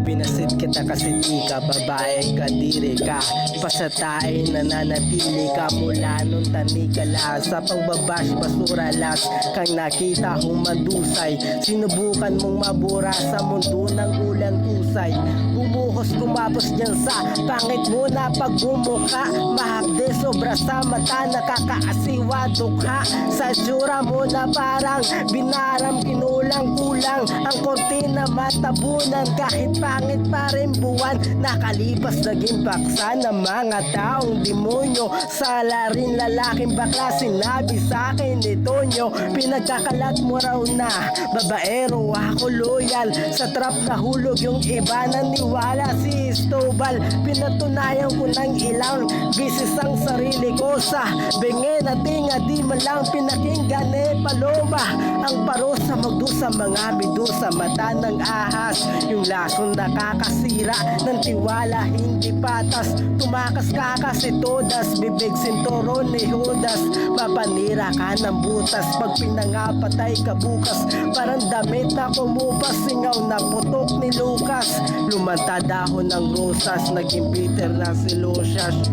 Binasid kita kasi di ka babae, kadiri ka. Pasatain nananatili ka mula nung tanikala. Sa pagbabash basura las kang nakita humandusay. Sinubukan mong mabura sa mundo ng ulang tusay. Bumuhos kumapos dyan sa pangit mo na pagbumuka. Mahapde sobra sa mata, nakakaasiwa dukha. Sa sura mo na parang binaram, kinulang-kulang ang kortina matabunan. Kahit pangit pa rin buwan, nakalipas naging paksa ng mga taong demonyo. Sala rin lalaking bakla, sinabi sa akin ni Tonyo. Pinagkakalat mo raw na babaero, ako loyal. Sa trap nahulog yung iba, naniwala si Stobal. Pinatunayan ko ng ilang bisis ang sarili ko sa bengi na tinga. Di man lang pinakinggan paloma ang parusa magdusa mga medusa. Mata ng ahas, yung lasong nakakasira ng tiwala hindi patas. Tumakas ka kasi todas, bibig sinturon ni Judas. Mapanira ka ng butas pag pinangapatay ka bukas. Parang damit na kumupas, singaw na putok ni Lucas. Lumanta dahon ng rosas, naging bitter na si Lucius.